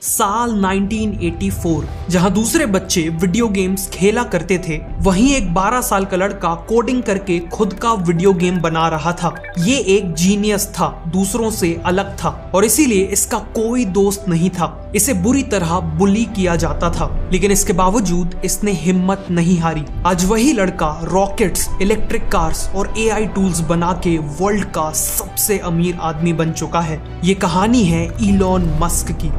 साल 1984 जहां दूसरे बच्चे वीडियो गेम्स खेला करते थे, वहीं एक 12 साल का लड़का कोडिंग करके खुद का वीडियो गेम बना रहा था। ये एक जीनियस था, दूसरों से अलग था और इसीलिए इसका कोई दोस्त नहीं था। इसे बुरी तरह बुली किया जाता था, लेकिन इसके बावजूद इसने हिम्मत नहीं हारी। आज वही लड़का रॉकेट्स, इलेक्ट्रिक कार्स और एआई टूल्स बना के वर्ल्ड का सबसे अमीर आदमी बन चुका है। ये कहानी है इलॉन मस्क की।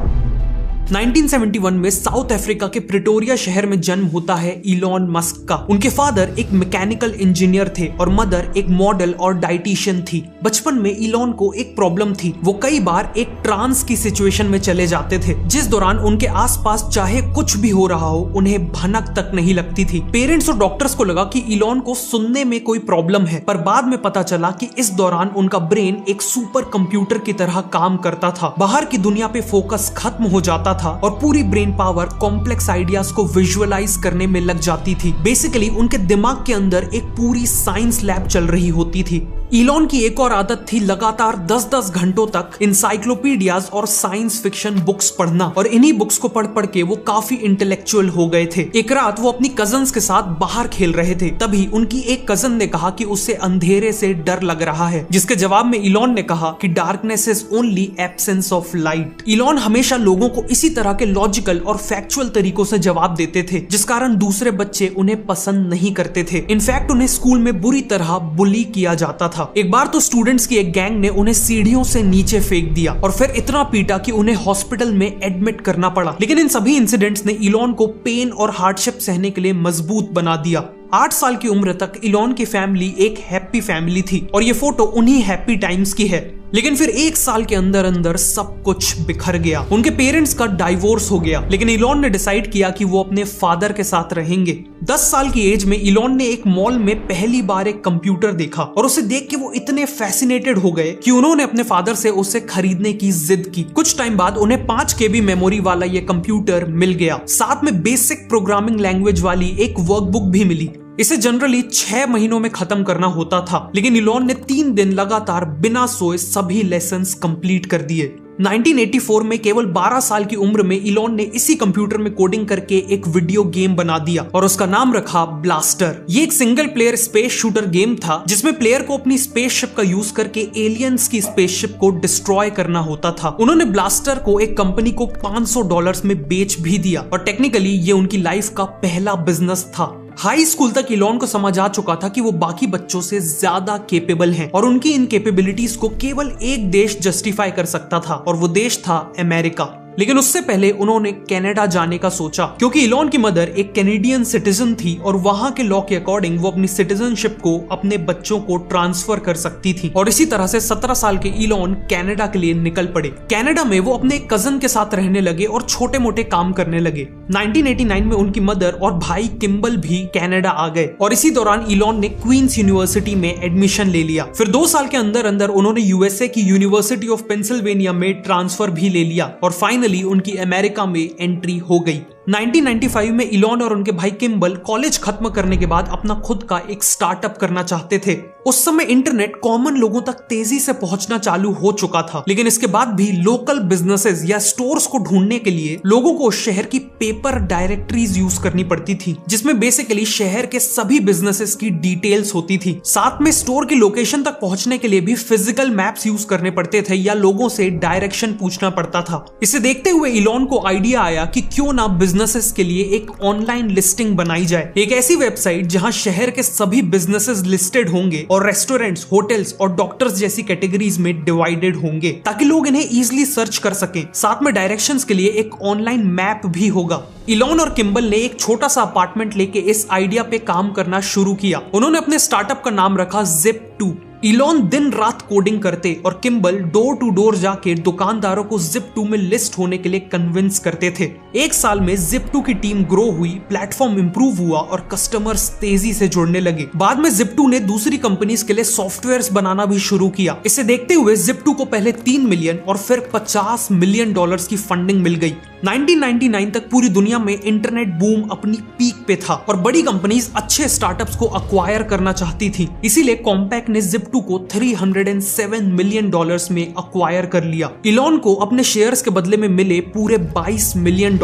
1971 में साउथ अफ्रीका के प्रिटोरिया शहर में जन्म होता है इलॉन मस्क का। उनके फादर एक मैकेनिकल इंजीनियर थे और मदर एक मॉडल और डाइटिशियन थी। बचपन में इलॉन को एक प्रॉब्लम थी, वो कई बार एक ट्रांस की सिचुएशन में चले जाते थे, जिस दौरान उनके आसपास चाहे कुछ भी हो रहा हो उन्हें भनक तक नहीं लगती थी। पेरेंट्स और डॉक्टर्स को लगा कि इलॉन को सुनने में कोई प्रॉब्लम है, पर बाद में पता चला कि इस दौरान उनका ब्रेन एक सुपर कंप्यूटर की तरह काम करता था। बाहर की दुनिया पे फोकस खत्म हो जाता था और पूरी ब्रेन पावर कॉम्प्लेक्स आइडियाज को विजुअलाइज करने में लग जाती थी। बेसिकली उनके दिमाग के अंदर एक पूरी साइंस लैब चल रही होती थी। इलॉन की एक और आदत थी लगातार 10-10 घंटों तक इंसाइक्लोपीडियाज और साइंस फिक्शन बुक्स पढ़ना, और इन्हीं बुक्स को पढ़ पढ़ के वो काफी इंटेलेक्चुअल हो गए थे। एक रात वो अपनी कजन्स के साथ बाहर खेल रहे थे, तभी उनकी एक कजन ने कहा कि उसे अंधेरे से डर लग रहा है, जिसके जवाब में इलॉन ने कहा कि darkness is only absence of light. Elon हमेशा लोगों को इसी तरह के लॉजिकल और फैक्चुअल तरीकों से जवाब देते थे, जिस कारण दूसरे बच्चे उन्हें पसंद नहीं करते थे। इनफैक्ट उन्हें स्कूल में बुरी तरह बुली किया जाता था। एक बार तो स्टूडेंट्स की एक गैंग ने उन्हें सीढ़ियों से नीचे फेंक दिया और फिर इतना पीटा कि उन्हें हॉस्पिटल में एडमिट करना पड़ा। लेकिन इन सभी इंसिडेंट्स ने इलॉन को पेन और हार्डशिप सहने के लिए मजबूत बना दिया। 8 साल की उम्र तक इलॉन की फैमिली एक हैप्पी फैमिली थी और ये फोटो उन्हीं हैप्पी टाइम्स की है। लेकिन फिर 1 साल के अंदर अंदर सब कुछ बिखर गया। उनके पेरेंट्स का डाइवोर्स हो गया, लेकिन इलॉन ने डिसाइड किया कि वो अपने फादर के साथ रहेंगे। 10 साल की एज में इलॉन ने एक मॉल में पहली बार एक कंप्यूटर देखा और उसे देख के वो इतने फैसिनेटेड हो गए कि उन्होंने अपने फादर से उसे खरीदने की जिद की। कुछ टाइम बाद उन्हें 5 KB मेमोरी वाला ये कंप्यूटर मिल गया, साथ में बेसिक प्रोग्रामिंग लैंग्वेज वाली एक वर्कबुक भी मिली। इसे जनरली 6 महीनों में खत्म करना होता था, लेकिन इलॉन ने 3 दिन लगातार बिना सोए सभी लेसन्स कंप्लीट कर दिए। 1984 में केवल 12 साल की उम्र में इलॉन ने इसी कंप्यूटर में कोडिंग करके एक वीडियो गेम बना दिया और उसका नाम रखा ब्लास्टर। ये एक single player space shooter game था, जिसमें प्लेयर को अपनी स्पेसशिप का यूज करके एलियंस की स्पेसशिप को डिस्ट्रॉय करना होता था। उन्होंने ब्लास्टर को एक कंपनी को $500 में बेच भी दिया और टेक्निकली ये उनकी लाइफ का पहला बिजनेस था। हाई स्कूल तक इलॉन को समझ आ चुका था कि वो बाकी बच्चों से ज्यादा केपेबल हैं और उनकी इन कैपेबिलिटीज को केवल एक देश जस्टिफाई कर सकता था और वो देश था अमेरिका। लेकिन उससे पहले उन्होंने कनाडा जाने का सोचा, क्योंकि इलॉन की मदर एक कैनेडियन सिटीजन थी और वहां के लॉ के अकॉर्डिंग वो अपनी सिटीजनशिप को अपने बच्चों को ट्रांसफर कर सकती थी। और इसी तरह से 17 साल के इलॉन कनाडा के लिए निकल पड़े। कनाडा में वो अपने कजन के साथ रहने लगे और छोटे मोटे काम करने लगे। 1989 में उनकी मदर और भाई किम्बल भी कनाडा आ गए और इसी दौरान इलॉन ने क्वींस यूनिवर्सिटी में एडमिशन ले लिया। फिर 2 साल के अंदर अंदर उन्होंने यूएसए की यूनिवर्सिटी ऑफ पेंसिल्वेनिया में ट्रांसफर भी ले लिया और फाइनली उनकी अमेरिका में एंट्री हो गई। 1995 में इलॉन और उनके भाई किम्बल कॉलेज खत्म करने के बाद अपना खुद का एक स्टार्टअप करना चाहते थे। उस समय इंटरनेट कॉमन लोगों तक तेजी से पहुंचना चालू हो चुका था, लेकिन इसके बाद भी लोकल बिजनेसेस या स्टोर्स को ढूंढने के लिए लोगों को शहर की पेपर डायरेक्टरीज यूज करनी पड़ती थी, जिसमें बेसिकली शहर के सभी बिजनेसेस की डिटेल्स होती थी। साथ में स्टोर की लोकेशन तक पहुंचने के लिए भी फिजिकल मैप्स यूज करने पड़ते थे या लोगों से डायरेक्शन पूछना पड़ता था। इसे देखते हुए इलॉन को आइडिया आया कि क्यों ना बिजनेसेस के लिए एक ऑनलाइन लिस्टिंग बनाई जाए, एक ऐसी वेबसाइट जहां शहर के सभी बिजनेसेस लिस्टेड होंगे और रेस्टोरेंट्स, होटल्स और डॉक्टर्स जैसी कैटेगरीज में डिवाइडेड होंगे, ताकि लोग इन्हें इजीली सर्च कर सकें। साथ में डायरेक्शंस के लिए एक ऑनलाइन मैप भी होगा। इलॉन और किम्बल ने एक छोटा सा अपार्टमेंट लेके इस आइडिया पे काम करना शुरू किया। उन्होंने अपने स्टार्टअप का नाम रखा Zip2। इलॉन दिन रात कोडिंग करते और किम्बल डोर टू डोर जाके दुकानदारों को Zip2 में लिस्ट होने के लिए कन्विंस करते थे। 1 साल में Zip2 की टीम ग्रो हुई, प्लेटफॉर्म इंप्रूव हुआ और कस्टमर्स तेजी से जुड़ने लगे। बाद में Zip2 ने दूसरी कंपनीज के लिए सॉफ्टवेयर्स बनाना भी शुरू किया। इसे देखते हुए Zip2 को पहले 3 मिलियन और फिर $50 मिलियन की फंडिंग मिल गई। 1999 तक पूरी दुनिया में इंटरनेट बूम अपनी पीक पे था और बड़ी कंपनीज अच्छे स्टार्टअप्स को अक्वायर करना चाहती थी। इसीलिए कॉम्पैक ने Zip2 Zip2 को $307 मिलियन में अक्वायर कर लिया। इलॉन को अपने शेयर्स के बदले में मिले पूरे $22 मिलियन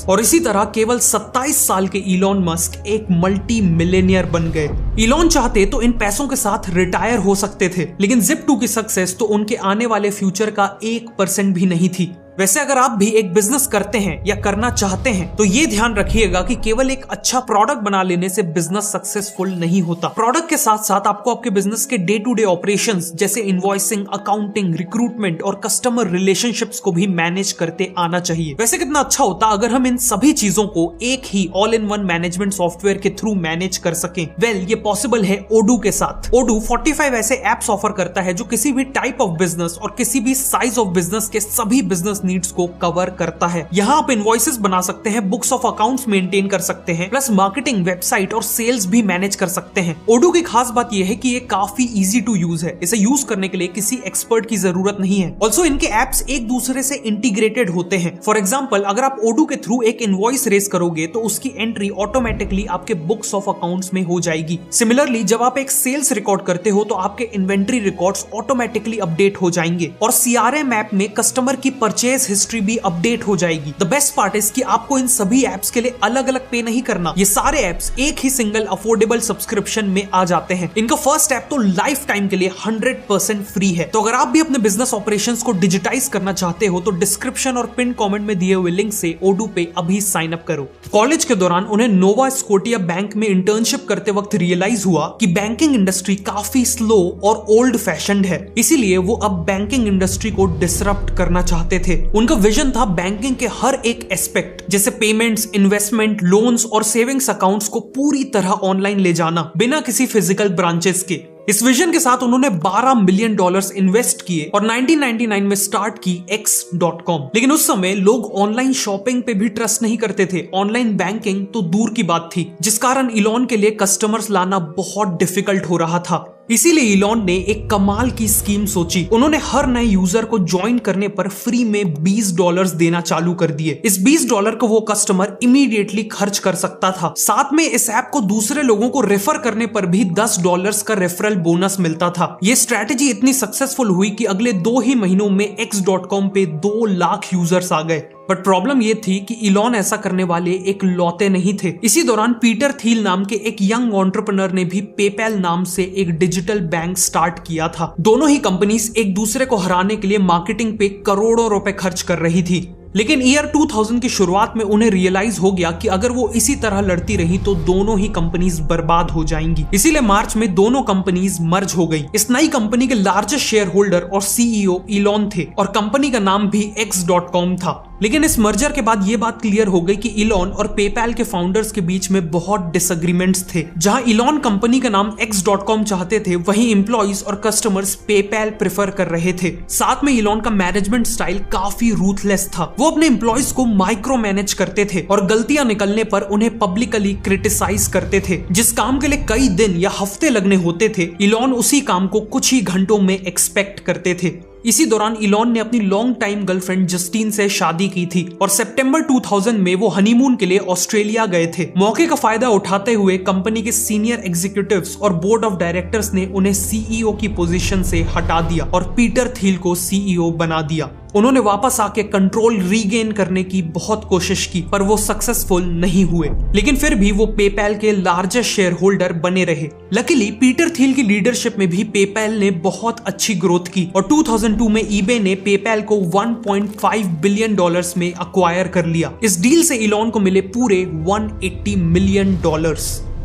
और इसी तरह केवल 27 साल के इलॉन मस्क एक मल्टी मिलियनियर बन गए। इलॉन चाहते तो इन पैसों के साथ रिटायर हो सकते थे, लेकिन Zip2 की सक्सेस तो उनके आने वाले फ्यूचर का 1% भी नहीं थी। वैसे अगर आप भी एक बिजनेस करते हैं या करना चाहते हैं तो ये ध्यान रखिएगा कि केवल एक अच्छा प्रोडक्ट बना लेने से बिजनेस सक्सेसफुल नहीं होता। प्रोडक्ट के साथ साथ आपको आपके बिजनेस के डे टू डे ऑपरेशंस जैसे इनवॉइसिंग, अकाउंटिंग, रिक्रूटमेंट और कस्टमर रिलेशनशिप्स को भी मैनेज करते आना चाहिए। वैसे कितना अच्छा होता अगर हम इन सभी चीजों को एक ही all in one management software के थ्रू मैनेज कर सकें। वेल, ये पॉसिबल है Odoo के साथ। Odoo 45 ऐसे एप्स ऑफर करता है जो किसी भी टाइप ऑफ बिजनेस और किसी भी साइज ऑफ बिजनेस के सभी बिजनेस नीड्स को कवर करता है। यहाँ आप इनवॉइसेस बना सकते हैं, बुक्स ऑफ अकाउंट्स मेंटेन कर सकते हैं, प्लस मार्केटिंग, वेबसाइट और सेल्स भी मैनेज कर सकते हैं। Odoo की खास बात यह है कि ये काफी इजी टू यूज है। इसे यूज करने के लिए किसी एक्सपर्ट की जरूरत नहीं है। ऑल्सो इनके एप्स एक दूसरे से इंटीग्रेटेड होते हैं। फॉर एग्जाम्पल, अगर आप Odoo के थ्रू एक इनवॉइस रेज करोगे तो उसकी एंट्री ऑटोमेटिकली आपके बुक्स ऑफ अकाउंट्स में हो जाएगी। सिमिलरली, जब आप एक सेल्स रिकॉर्ड करते हो तो आपके इन्वेंट्री रिकॉर्ड्स ऑटोमेटिकली अपडेट हो जाएंगे और CRM ऐप में कस्टमर की परचेज हिस्ट्री भी अपडेट हो जाएगी। द बेस्ट पार्ट इज कि आपको इन सभी एप्स के लिए अलग अलग पे नहीं करना। ये सारे एप्स एक ही सिंगल अफोर्डेबल सब्सक्रिप्शन में आ जाते हैं। इनका फर्स्ट ऐप तो लाइफ टाइम के लिए 100% फ्री है। तो अगर आप भी अपने बिजनेस ऑपरेशंस को डिजिटाइज करना चाहते हो तो डिस्क्रिप्शन और पिन कमेंट में दिए हुए लिंक से Odoo पे अभी साइन अप करो। कॉलेज के दौरान उन्हें नोवा स्कोटिया बैंक में इंटर्नशिप करते वक्त रियलाइज हुआ कि बैंकिंग इंडस्ट्री काफी स्लो और ओल्ड फैशन्ड है, इसीलिए वो अब बैंकिंग इंडस्ट्री को डिसरप्ट करना चाहते थे। उनका विजन था बैंकिंग के हर एक एस्पेक्ट जैसे पेमेंट्स, इन्वेस्टमेंट, लोन्स और सेविंग्स अकाउंट्स को पूरी तरह ऑनलाइन ले जाना बिना किसी फिजिकल ब्रांचेस के। इस विजन के साथ उन्होंने $12 मिलियन इन्वेस्ट किए और 1999 में स्टार्ट की X.com। लेकिन उस समय लोग ऑनलाइन शॉपिंग पे भी ट्रस्ट नहीं करते थे, ऑनलाइन बैंकिंग तो दूर की बात थी, जिस कारण इलॉन के लिए कस्टमर्स लाना बहुत डिफिकल्ट हो रहा था। इसीलिए इलॉन ने एक कमाल की स्कीम सोची। उन्होंने हर नए यूजर को ज्वाइन करने पर फ्री में $20 देना चालू कर दिए। इस $20 को वो कस्टमर इमीडिएटली खर्च कर सकता था। साथ में इस ऐप को दूसरे लोगों को रेफर करने पर भी $10 का रेफरल बोनस मिलता था। ये स्ट्रैटेजी इतनी सक्सेसफुल हुई कि अगले 2 ही महीनों में X.com पे 2 लाख यूजर्स आ गए। बट प्रॉब्लम ये थी कि इलॉन ऐसा करने वाले एक लौते नहीं थे। इसी दौरान पीटर थील नाम के एक यंग एंटरप्रेन्योर ने भी पेपैल नाम से एक डिजिटल बैंक स्टार्ट किया था। दोनों ही कंपनीज एक दूसरे को हराने के लिए मार्केटिंग पे करोड़ों रुपए खर्च कर रही थी। लेकिन ईयर 2000 की शुरुआत में उन्हें रियलाइज हो गया कि अगर वो इसी तरह लड़ती रही तो दोनों ही कंपनीज बर्बाद हो जाएंगी। इसीलिए मार्च में दोनों कंपनीज मर्ज हो गई। इस नई कंपनी के लार्जेस्ट शेयर होल्डर और CEO इलॉन थे और कंपनी का नाम भी X.com था। लेकिन इस मर्जर के बाद ये बात क्लियर हो गई कि इलॉन और पेपैल के फाउंडर्स के बीच में बहुत डिसएग्रीमेंट्स थे। जहां इलॉन कंपनी का नाम X.com चाहते थे, वहीं एम्प्लॉइज और कस्टमर्स पेपैल प्रेफर कर रहे थे। साथ में इलॉन का मैनेजमेंट स्टाइल काफी रूथलेस था। वो अपने एम्प्लॉइज को माइक्रो मैनेज करते थे और गलतियां निकलने पर उन्हें पब्लिकली क्रिटिसाइज करते थे। जिस काम के लिए कई दिन या हफ्ते लगने होते थे, इलॉन उसी काम को कुछ ही घंटों में एक्सपेक्ट करते थे। इसी दौरान इलॉन ने अपनी लॉन्ग टाइम गर्लफ्रेंड जस्टिन से शादी की थी और सितंबर 2000 में वो हनीमून के लिए ऑस्ट्रेलिया गए थे। मौके का फायदा उठाते हुए कंपनी के सीनियर एग्जीक्यूटिव्स और बोर्ड ऑफ डायरेक्टर्स ने उन्हें CEO की पोजीशन से हटा दिया और पीटर थील को CEO बना दिया। उन्होंने वापस आके कंट्रोल रीगेन करने की बहुत कोशिश की, पर वो सक्सेसफुल नहीं हुए। लेकिन फिर भी वो पेपैल के लार्जेस्ट शेयर होल्डर बने रहे। लकीली पीटर थील की लीडरशिप में भी पेपैल ने बहुत अच्छी ग्रोथ की और 2002 में eBay ने पेपैल को $1.5 बिलियन में अक्वायर कर लिया। इस डील से इलॉन को मिले पूरे $180 मिलियन।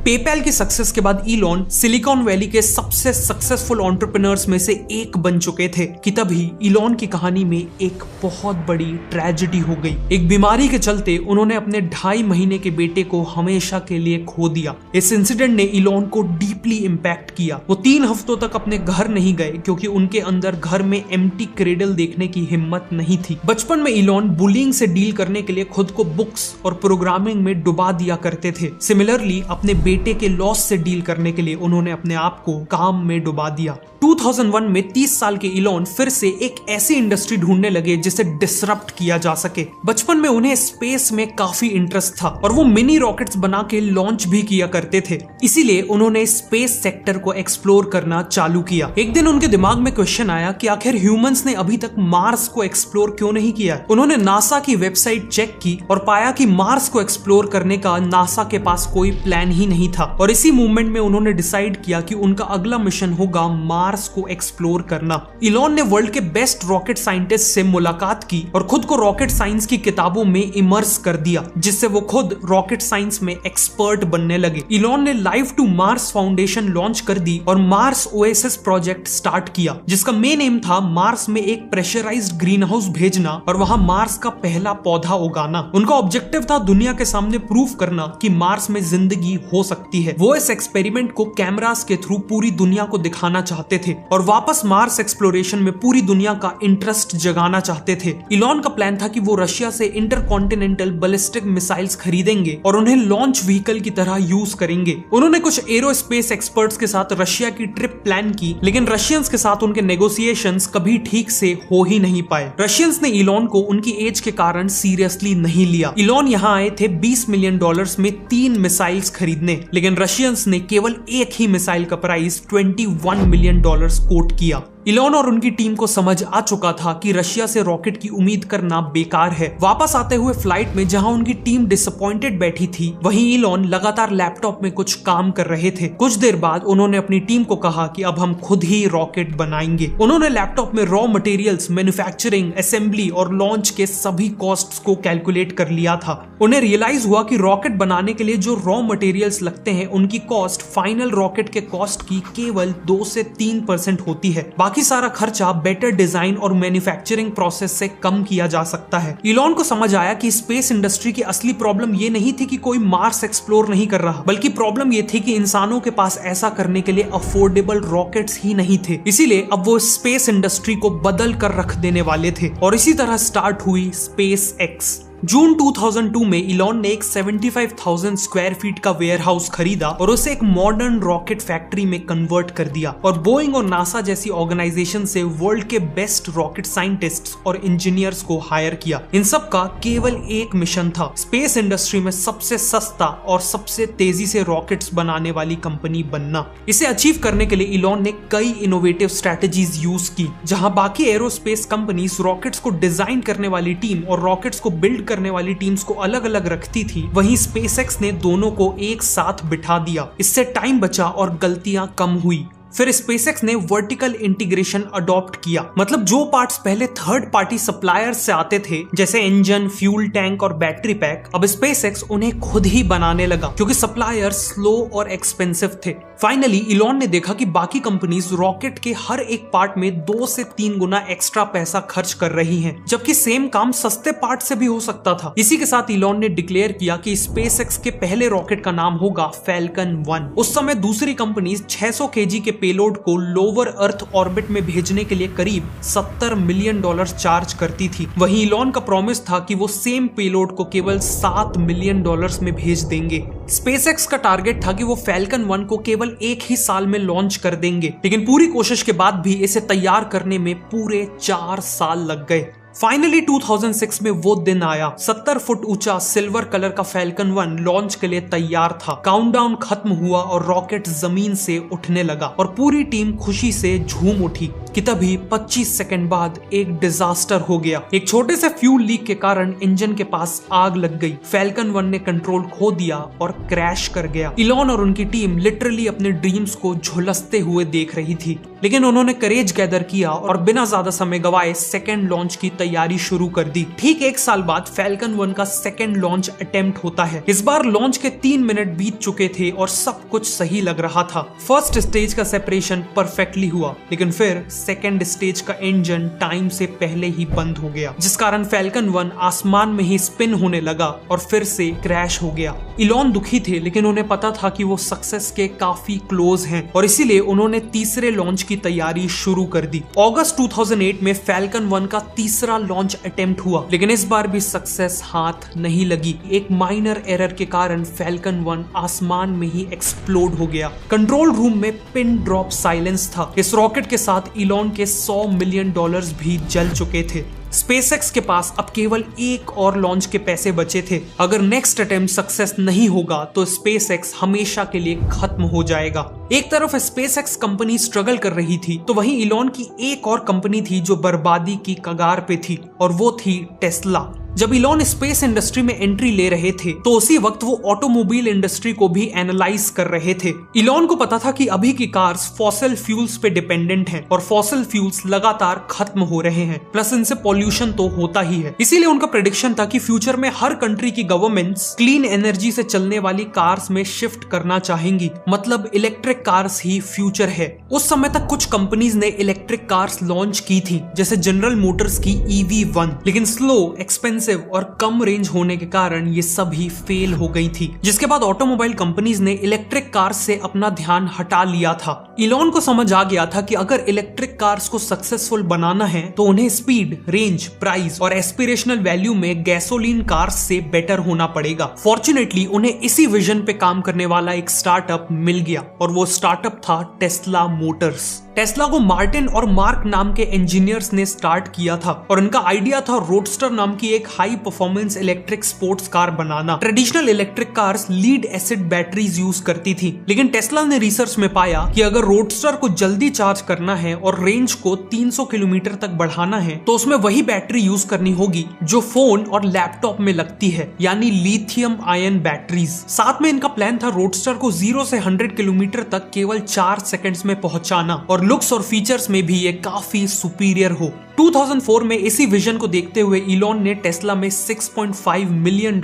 पेपैल की सक्सेस के बाद इलॉन सिलिकॉन वैली के सबसे सक्सेसफुल एंटरप्रेन्योर्स में से एक बन चुके थे कि तभी इलॉन की कहानी में एक बहुत बड़ी ट्रेजेडी हो गई। एक बीमारी के चलते उन्होंने अपने 2.5 महीने के बेटे को हमेशा के लिए खो दिया। इस इंसिडेंट ने इलॉन को डीपली इंपैक्ट किया। वो 3 हफ्तों तक अपने घर नहीं गए क्योंकि उनके अंदर घर में एम्प्टी क्रेडल देखने की हिम्मत नहीं थी। बचपन में इलॉन बुलिंग से डील करने के लिए खुद को बुक्स और प्रोग्रामिंग में डुबा दिया करते थे। सिमिलरली अपने बेटे के लॉस से डील करने के लिए उन्होंने अपने आप को काम में डुबा दिया। 2001 में 30 साल के इलॉन फिर से एक ऐसी इंडस्ट्री ढूंढने लगे जिसे डिसरप्ट किया जा सके। बचपन में उन्हें स्पेस में काफी इंटरेस्ट था और वो मिनी रॉकेट्स बना के लॉन्च भी किया करते थे, इसीलिए उन्होंने स्पेस सेक्टर को एक्सप्लोर करना चालू किया। एक दिन उनके दिमाग में क्वेश्चन आया कि आखिर ह्यूमंस ने अभी तक मार्स को एक्सप्लोर क्यों नहीं किया। उन्होंने नासा की वेबसाइट चेक की और पाया कि मार्स को एक्सप्लोर करने का नासा के पास कोई प्लान ही नहीं था, और इसी मूवमेंट में उन्होंने डिसाइड किया कि उनका अगला मिशन होगा मार्स को एक्सप्लोर करना। इलॉन ने वर्ल्ड के बेस्ट रॉकेट साइंटिस्ट से मुलाकात की और खुद को रॉकेट साइंस की किताबों में इमर्स कर दिया, जिससे वो खुद रॉकेट साइंस में एक्सपर्ट बनने लगे। इलॉन ने life to Mars foundation launch कर दी और मार्स ओएसिस प्रोजेक्ट स्टार्ट किया, जिसका मेन एम था मार्स में एक प्रेशराइज्ड ग्रीन हाउस भेजना और वहां मार्स का पहला पौधा उगाना। उनका ऑब्जेक्टिव था दुनिया के सामने प्रूफ करना कि मार्स में जिंदगी हो सकती है। वो इस एक्सपेरिमेंट को कैमरास के थ्रू पूरी दुनिया को दिखाना चाहते थे और वापस मार्स एक्सप्लोरेशन में पूरी दुनिया का इंटरेस्ट जगाना चाहते थे। इलॉन का प्लान था कि वो रशिया से इंटरकॉन्टिनेंटल बैलिस्टिक मिसाइल्स खरीदेंगे और उन्हें लॉन्च व्हीकल की तरह यूज करेंगे। उन्होंने कुछ एरोस्पेस एक्सपर्ट्स के साथ रशिया की ट्रिप प्लान की, लेकिन रशियंस के साथ उनके नेगोशिएशंस कभी ठीक से हो ही नहीं पाए। रशियंस ने इलॉन को उनकी एज के कारण सीरियसली नहीं लिया। इलॉन यहाँ आए थे $20 मिलियन में 3 मिसाइल्स खरीदने, लेकिन रशियंस ने केवल एक ही मिसाइल का प्राइस $21 मिलियन कोट किया। इलॉन और उनकी टीम को समझ आ चुका था कि रशिया से रॉकेट की उम्मीद करना बेकार है। वापस आते हुए फ्लाइट में जहां उनकी टीम डिसअपॉइंटेड बैठी थी, वहीं इलॉन लगातार लैपटॉप में कुछ काम कर रहे थे। कुछ देर बाद उन्होंने अपनी टीम को कहा कि अब हम खुद ही रॉकेट बनाएंगे। उन्होंने लैपटॉप में रॉ मटेरियल्स, मैन्युफैक्चरिंग, असेंबली और लॉन्च के सभी कॉस्ट्स को कैलकुलेट कर लिया था। उन्हें रियलाइज हुआ कि रॉकेट बनाने के लिए जो रॉ मटेरियल्स लगते हैं उनकी कॉस्ट फाइनल रॉकेट के कॉस्ट की केवल 2 से 3% होती है। बाकी सारा खर्चा बेटर डिजाइन और मैन्युफैक्चरिंग प्रोसेस से कम किया जा सकता है। इलॉन को समझ आया कि स्पेस इंडस्ट्री की असली प्रॉब्लम ये नहीं थी कि कोई मार्स एक्सप्लोर नहीं कर रहा, बल्कि प्रॉब्लम ये थी कि इंसानों के पास ऐसा करने के लिए अफोर्डेबल रॉकेट्स ही नहीं थे। इसीलिए अब वो स्पेस इंडस्ट्री को बदल कर रख देने वाले थे और इसी तरह स्टार्ट हुई स्पेस एक्स। जून 2002 में इलॉन ने एक 75,000 स्क्वायर फीट का वेयरहाउस खरीदा और उसे एक मॉडर्न रॉकेट फैक्ट्री में कन्वर्ट कर दिया और बोइंग और नासा जैसी ऑर्गेनाइजेशन से वर्ल्ड के बेस्ट रॉकेट साइंटिस्ट्स और इंजीनियर्स को हायर किया। इन सब का केवल एक मिशन था, स्पेस इंडस्ट्री में सबसे सस्ता और सबसे तेजी से रॉकेट्स बनाने वाली कंपनी बनना। इसे अचीव करने के लिए इलॉन ने कई इनोवेटिव स्ट्रेटजीज यूज की। जहां बाकी एरोस्पेस कंपनीज रॉकेट्स को डिजाइन करने वाली टीम और रॉकेट्स को बिल्ड करने वाली टीम्स को अलग अलग रखती थी, वहीं स्पेसएक्स ने दोनों को एक साथ बिठा दिया। इससे टाइम बचा और गलतियां कम हुई। फिर स्पेसएक्स ने वर्टिकल इंटीग्रेशन अडॉप्ट किया, मतलब जो पार्ट्स पहले थर्ड पार्टी सप्लायर्स से आते थे जैसे इंजन, फ्यूल टैंक और बैटरी पैक, अब स्पेसएक्स उन्हें खुद ही बनाने लगा क्योंकि सप्लायर्स स्लो और एक्सपेंसिव थे। फाइनली इलॉन ने देखा कि बाकी कंपनीज रॉकेट के हर एक पार्ट में 2 से 3 गुना एक्स्ट्रा पैसा खर्च कर रही हैं, जबकि सेम काम सस्ते पार्ट से भी हो सकता था। इसी के साथ इलॉन ने डिक्लेयर किया कि स्पेसएक्स के पहले रॉकेट का नाम होगा फैल्कन 1। उस समय दूसरी कंपनीज 600 kg के पेलोड को लोअर अर्थ ऑर्बिट में भेजने के लिए करीब $70 मिलियन चार्ज करती थी। वहीं इलॉन का प्रॉमिस था कि वो सेम पेलोड को केवल $7 मिलियन में भेज देंगे। स्पेसएक्स का टारगेट था कि वो फैल्कन 1 को केवल एक ही साल में लॉन्च कर देंगे, लेकिन पूरी कोशिश के बाद भी इसे तैयार करने में पूरे 4 साल लग गए। फाइनली 2006 में वो दिन आया। 70 फुट ऊंचा सिल्वर कलर का फैल्कन 1 लॉन्च के लिए तैयार था। काउंटडाउन खत्म हुआ और रॉकेट जमीन से उठने लगा और पूरी टीम खुशी से झूम उठी कि तभी 25 सेकंड बाद एक डिजास्टर हो गया। एक छोटे से फ्यूल लीक के कारण इंजन के पास आग लग गई। फैल्कन 1 ने कंट्रोल खो दिया और क्रैश कर गया। इलॉन और उनकी टीम लिटरली अपने ड्रीम्स को झुलसते हुए देख रही थी, लेकिन उन्होंने करेज गैदर किया और बिना ज्यादा समय गवाए सेकंड लॉन्च की तैयारी शुरू कर दी। ठीक 1 साल बाद फैल्कन 1 का सेकंड लॉन्च अटेम्प्ट होता है। इस बार लॉन्च के 3 मिनट बीत चुके थे और सब कुछ सही लग रहा था। फर्स्ट स्टेज का सेपरेशन परफेक्टली हुआ, लेकिन फिर सेकंड स्टेज का इंजन टाइम से पहले ही बंद हो गया, जिस कारण फैल्कन 1 आसमान में ही स्पिन होने लगा और फिर से क्रैश हो गया। इलॉन दुखी थे, लेकिन उन्हें पता था कि वो सक्सेस के काफी क्लोज हैं और इसीलिए उन्होंने तीसरे लॉन्च की तैयारी शुरू कर दी। अगस्त 2008 में फैल्कन 1 का तीसरा तीसरा लॉन्च अटेम्प्ट हुआ, लेकिन इस बार भी सक्सेस हाथ नहीं लगी। एक माइनर एरर के कारण फैल्कन 1 आसमान में ही एक्सप्लोड हो गया। कंट्रोल रूम में पिन ड्रॉप साइलेंस था। इस रॉकेट के साथ इलॉन के $100 मिलियन भी जल चुके थे। स्पेसएक्स के पास अब केवल एक और लॉन्च के पैसे बचे थे। अगर नेक्स्ट अटेम्प्ट सक्सेस नहीं होगा तो स्पेसएक्स हमेशा के लिए खत्म हो जाएगा। एक तरफ स्पेसएक्स कंपनी स्ट्रगल कर रही थी तो वहीं इलॉन की एक और कंपनी थी जो बर्बादी की कगार पे थी, और वो थी टेस्ला। जब इलॉन स्पेस इंडस्ट्री में एंट्री ले रहे थे तो उसी वक्त वो ऑटोमोबाइल इंडस्ट्री को भी एनालाइज कर रहे थे। इलॉन को पता था कि अभी की कार्स फॉसिल फ्यूल्स पे डिपेंडेंट हैं और फॉसिल फ्यूल्स लगातार खत्म हो रहे हैं, प्लस इनसे पॉल्यूशन तो होता ही है। इसीलिए उनका प्रेडिक्शन था कि फ्यूचर में हर कंट्री की गवर्नमेंट्स क्लीन एनर्जी से चलने वाली कार्स में शिफ्ट करना चाहेंगी, मतलब इलेक्ट्रिक कार्स ही फ्यूचर है। उस समय तक कुछ कंपनीज ने इलेक्ट्रिक कार्स लॉन्च की थी, जैसे जनरल मोटर्स की EV1, लेकिन स्लो, एक्सपेंसिव और कम रेंज होने के कारण ये सभी फेल हो गई थी, जिसके बाद ऑटोमोबाइल कंपनीज ने इलेक्ट्रिक कार्स से अपना ध्यान हटा लिया था। इलॉन को समझ आ गया था कि अगर इलेक्ट्रिक कार्स को सक्सेसफुल बनाना है तो उन्हें स्पीड, रेंज, प्राइस और एस्पिरेशनल वैल्यू में गैसोलीन कार्स से बेटर होना पड़ेगा। फॉर्चुनेटली उन्हें इसी विजन पे काम करने वाला एक स्टार्टअप मिल गया, और वो स्टार्टअप था टेस्ला मोटर्स। टेस्ला को मार्टिन और मार्क नाम के इंजीनियर्स ने स्टार्ट किया था, और इनका आइडिया था रोडस्टर नाम की एक high performance electric sports car बनाना। Traditional electric cars lead acid batteries use करती थी, लेकिन टेस्ला ने रिसर्च में पाया कि अगर रोडस्टर को जल्दी चार्ज करना है और रेंज को 300 किलोमीटर तक बढ़ाना है तो उसमें वही बैटरी यूज करनी होगी जो फोन और लैपटॉप में लगती है, यानी लिथियम आयन बैटरीज। साथ में इनका प्लान था रोडस्टर को 0 से 100 किलोमीटर तक केवल 4 सेकंड्स में पहुंचाना, और लुक्स और फीचर्स में भी ये काफी सुपीरियर हो। 2004 में इसी विजन को देखते हुए इलॉन ने टेस्ला में $6.5 मिलियन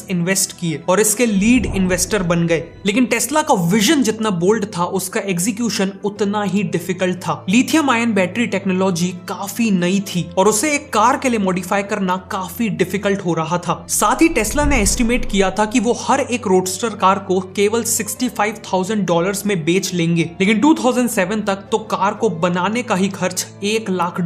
इन्वेस्ट किए और इसके लीड इन्वेस्टर बन गए। लेकिन टेस्ला का विजन जितना बोल्ड था उसका एग्जीक्यूशन उतना ही डिफिकल्ट था। लिथियम आयन बैटरी टेक्नोलॉजी काफी नई थी और उसे एक कार के लिए मॉडिफाई करना काफी डिफिकल्ट हो रहा था। साथ ही टेस्ला ने एस्टिमेट किया था कि वो हर एक रोडस्टर कार को केवल $65,000 में बेच लेंगे, लेकिन 2007 तक तो कार को बनाने का ही खर्च $1 लाख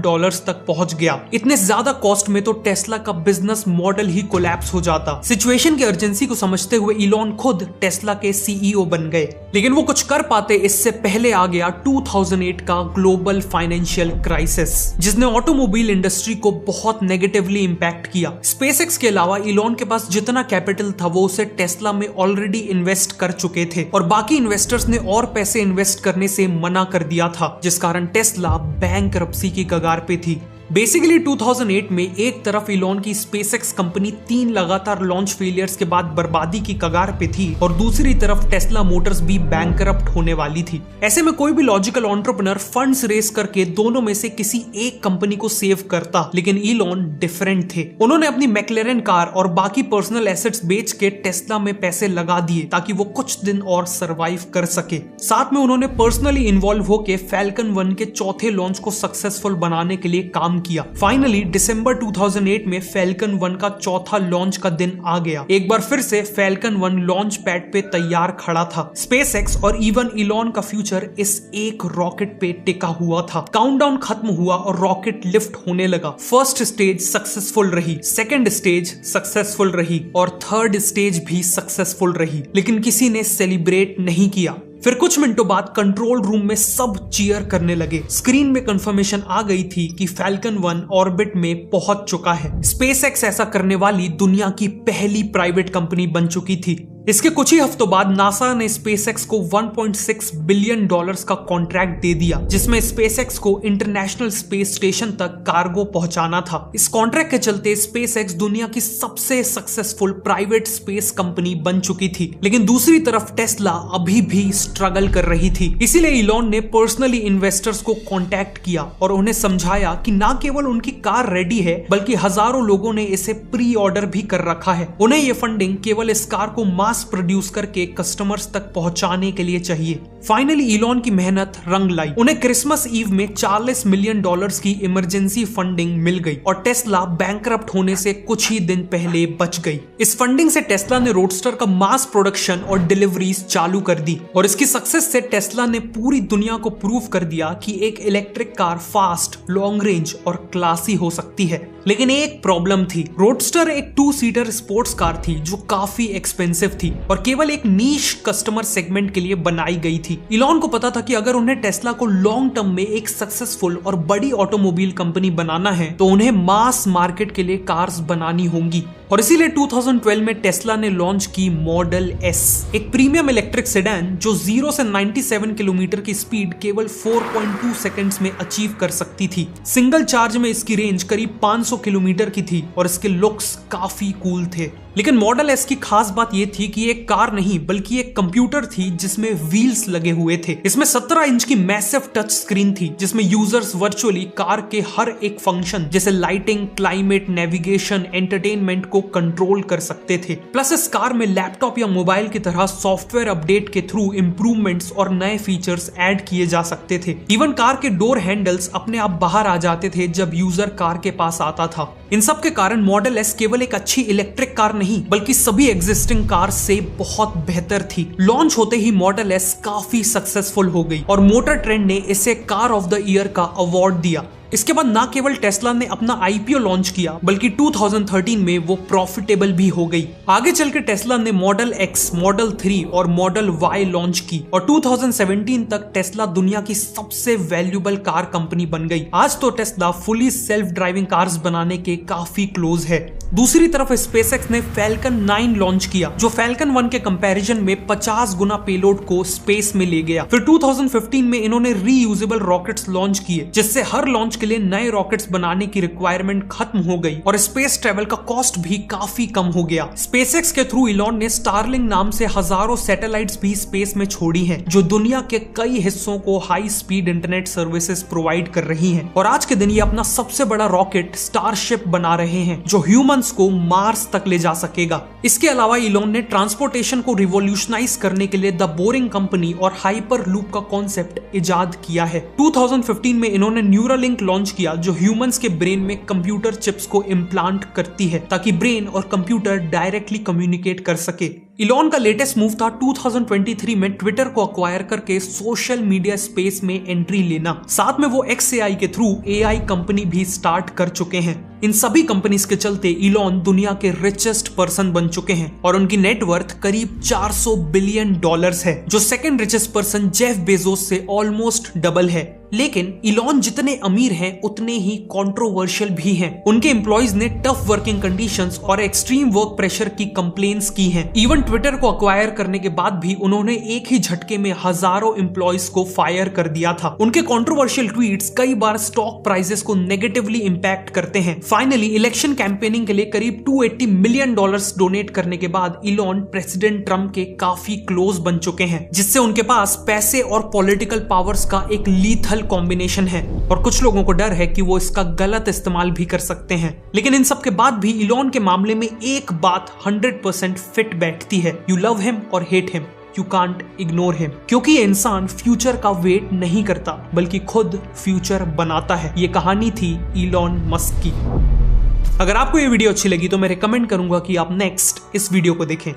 तक पहुंच गया। इतने ज्यादा कॉस्ट में तो टेस्ला का बिजनेस मॉडल ही कोलैप्स हो जाता। सिचुएशन की अर्जेंसी को समझते हुए इलॉन खुद टेस्ला के CEO बन गए, लेकिन वो कुछ कर पाते इससे पहले आ गया 2008 का ग्लोबल फाइनेंशियल क्राइसिस, जिसने ऑटोमोबाइल इंडस्ट्री को बहुत नेगेटिवली इंपैक्ट किया। स्पेसएक्स के अलावा इलॉन के पास जितना कैपिटल था वो उसे टेस्ला में ऑलरेडी इन्वेस्ट कर चुके थे, और बाकी इन्वेस्टर्स ने और पैसे इन्वेस्ट करने से मना कर दिया था, जिस कारण टेस्ला बैंकरप्सी की कगार पे थी। बेसिकली 2008 में एक तरफ इलॉन की स्पेसएक्स कंपनी 3 लगातार लॉन्च फेलियर्स के बाद बर्बादी की कगार पे थी, और दूसरी तरफ टेस्ला मोटर्स भी बैंकरप्ट होने वाली थी। ऐसे में कोई भी लॉजिकल एंटरप्रेन्योर फंड्स रेस करके दोनों में से किसी एक कंपनी को सेव करता, लेकिन इलॉन डिफरेंट थे। उन्होंने अपनी मैक्लेरन कार और बाकी पर्सनल एसेट्स बेच के टेस्ला में पैसे लगा दिए ताकि वो कुछ दिन और सरवाइव कर सके। साथ में उन्होंने पर्सनली इन्वॉल्व होकर फैल्कन 1 के चौथे लॉन्च को सक्सेसफुल बनाने के लिए काम किया। फाइनली दिसंबर 2008 में फैल्कन 1 का चौथा लॉन्च का दिन आ गया। एक बार फिर से फैल्कन 1 लॉन्च पैड पे तैयार खड़ा था। स्पेसएक्स और इवन इलॉन का फ्यूचर इस एक रॉकेट पे टिका हुआ था। काउंटडाउन खत्म हुआ और रॉकेट लिफ्ट होने लगा। फर्स्ट स्टेज सक्सेसफुल रही, सेकंड स्टेज सक्सेसफुल रही और थर्ड स्टेज भी सक्सेसफुल रही, लेकिन किसी ने सेलिब्रेट नहीं किया। फिर कुछ मिनटों बाद कंट्रोल रूम में सब चीयर करने लगे। स्क्रीन में कंफर्मेशन आ गई थी कि फैल्कन 1 ऑर्बिट में पहुंच चुका है। स्पेसएक्स ऐसा करने वाली दुनिया की पहली प्राइवेट कंपनी बन चुकी थी। इसके कुछ ही हफ्तों बाद नासा ने स्पेसएक्स को $1.6 बिलियन का कॉन्ट्रैक्ट दे दिया, जिसमें स्पेसएक्स को इंटरनेशनल स्पेस स्टेशन तक कार्गो पहुंचाना था। इस कॉन्ट्रैक्ट के चलते स्पेसएक्स दुनिया की सबसे सक्सेसफुल प्राइवेट स्पेस कंपनी बन चुकी थी, लेकिन दूसरी तरफ टेस्ला अभी भी स्ट्रगल कर रही थी। इसीलिए इलॉन ने पर्सनली इन्वेस्टर्स को कॉन्टैक्ट किया और उन्हें समझाया कि न केवल उनकी कार रेडी है, बल्कि हजारों लोगों ने इसे प्री ऑर्डर भी कर रखा है। उन्हें ये फंडिंग केवल इस कार को मास प्रोड्यूस करके कस्टमर्स तक पहुंचाने के लिए चाहिए। फाइनली इलॉन की मेहनत रंग लाई। उन्हें क्रिसमस ईव में $40 मिलियन की इमरजेंसी फंडिंग मिल गई और टेस्ला बैंकरप्ट होने से कुछ ही दिन पहले बच गई। इस फंडिंग से टेस्ला ने रोडस्टर का मास प्रोडक्शन और डिलीवरीज चालू कर दी, और इसकी सक्सेस से टेस्ला ने पूरी दुनिया को प्रूव कर दिया कि एक electric car fast, long range और क्लासी हो सकती है। लेकिन एक प्रॉब्लम थी। रोडस्टर एक 2 सीटर स्पोर्ट्स कार थी जो काफी एक्सपेंसिव थी और केवल एक नीश कस्टमर सेगमेंट के लिए बनाई गई थी। इलॉन को पता था कि अगर उन्हें टेस्ला को लॉन्ग टर्म में एक सक्सेसफुल और बड़ी ऑटोमोबाइल कंपनी बनाना है तो उन्हें मास मार्केट के लिए कार्स बनानी होंगी और इसीलिए 2012 में टेस्ला ने लॉन्च की मॉडल एस, एक प्रीमियम इलेक्ट्रिक सेडान जो 0 से 97 किलोमीटर की स्पीड केवल 4.2 सेकंड्स में अचीव कर सकती थी। सिंगल चार्ज में इसकी रेंज करीब 500 किलोमीटर की थी और इसके लुक्स काफी कूल थे। लेकिन मॉडल एस की खास बात यह थी कि एक कार नहीं बल्कि एक कंप्यूटर थी जिसमें व्हील्स लगे हुए थे। इसमें 17 इंच की मैसिव टच स्क्रीन थी जिसमें यूजर्स वर्चुअली कार के हर एक फंक्शन जैसे लाइटिंग, क्लाइमेट, नेविगेशन, एंटरटेनमेंट को कंट्रोल कर सकते थे। प्लस इस कार में लैपटॉप या मोबाइल की तरह सॉफ्टवेयर अपडेट के थ्रू इंप्रूवमेंट्स और नए फीचर्स ऐड किए जा सकते थे। इवन कार के डोर हैंडल्स अपने आप बाहर आ जाते थे जब यूजर कार के पास आता था। इन सब के कारण मॉडल एस केवल एक अच्छी इलेक्ट्रिक कार नहीं बल्कि सभी एग्जिस्टिंग कार से बहुत बेहतर थी। लॉन्च होते ही मॉडल एस काफी सक्सेसफुल हो गई और मोटर ट्रेंड ने इसे कार ऑफ द ईयर का अवार्ड दिया। इसके बाद ना केवल टेस्ला ने अपना आईपीओ लॉन्च किया बल्कि 2013 में वो प्रॉफिटेबल भी हो गई। आगे चल के टेस्ला ने मॉडल एक्स, मॉडल 3 और मॉडल वाई लॉन्च की और 2017 तक टेस्ला दुनिया की सबसे वैल्यूएबल कार कंपनी बन गई। आज तो Tesla fully self driving cars बनाने के काफी क्लोज है। दूसरी तरफ स्पेसएक्स ने फैल्कन 9 लॉन्च किया जो फैल्कन 1 के कंपैरिजन में 50 गुना पेलोड को स्पेस में ले गया। फिर 2015 में इन्होंने रीयूजेबल रॉकेट्स लॉन्च किए जिससे हर लॉन्च के लिए नए रॉकेट्स बनाने की रिक्वायरमेंट खत्म हो गई और स्पेस ट्रेवल का कॉस्ट भी काफी कम हो गया। स्पेसएक्स के थ्रू इलॉन ने स्टारलिंक नाम से हजारों सैटेलाइट्स भी स्पेस में छोड़ी हैं जो दुनिया के कई हिस्सों को high speed internet services provide कर रही हैं। और आज के दिन ये अपना सबसे बड़ा रॉकेट स्टारशिप बना रहे हैं जो ह्यूमंस को मार्स तक ले जा सकेगा। इसके अलावा इलॉन ने ट्रांसपोर्टेशन को रिवॉल्यूशनाइज करने के लिए द बोरिंग कंपनी और हाइपर लूप का कॉन्सेप्ट इजाद किया है। 2015 में इन्होंने न्यूरालिंक लॉन्च किया जो ह्यूमंस के ब्रेन में कंप्यूटर चिप्स को इम्प्लांट करती है ताकि ब्रेन और कंप्यूटर डायरेक्टली कम्युनिकेट कर सके। इलॉन का लेटेस्ट मूव था 2023 में ट्विटर को अक्वायर करके सोशल मीडिया स्पेस में एंट्री लेना। साथ में वो XAI के थ्रू AI कंपनी भी स्टार्ट कर चुके हैं। इन सभी कंपनीज के चलते इलॉन दुनिया के रिचेस्ट पर्सन बन चुके हैं और उनकी नेटवर्थ करीब $400 बिलियन है जो second richest person Jeff Bezos से ऑलमोस्ट डबल है। लेकिन इलॉन जितने अमीर हैं उतने ही कंट्रोवर्शियल भी हैं। उनके एम्प्लॉइज ने टफ वर्किंग कंडीशंस और एक्सट्रीम वर्क प्रेशर की कंप्लेंट्स की हैं। इवन ट्विटर को अक्वायर करने के बाद भी उन्होंने एक ही झटके में हजारों एम्प्लॉइज को फायर कर दिया था। उनके कंट्रोवर्शियल ट्वीट्स कई बार स्टॉक प्राइसेस को नेगेटिवली इंपैक्ट करते हैं। फाइनली इलेक्शन कैंपेनिंग के लिए करीब $280 मिलियन डोनेट करने के बाद इलॉन प्रेसिडेंट ट्रम्प के काफी क्लोज बन चुके हैं जिससे उनके पास पैसे और पॉलिटिकल पावर्स का एक लीथल कॉम्बिनेशन है और कुछ लोगों को डर है कि वो इसका गलत इस्तेमाल भी कर सकते हैं। लेकिन इन सब के बाद भी इलॉन के मामले में एक बात 100% फिट बैठती है, यू लव हिम और hate him, you can't ignore him. क्योंकि ये इंसान फ्यूचर का वेट नहीं करता बल्कि खुद फ्यूचर बनाता है। ये कहानी थी इलॉन मस्क की। अगर आपको ये वीडियो अच्छी लगी तो मैं रिकमेंड करूंगा कि आप नेक्स्ट इस वीडियो को देखें।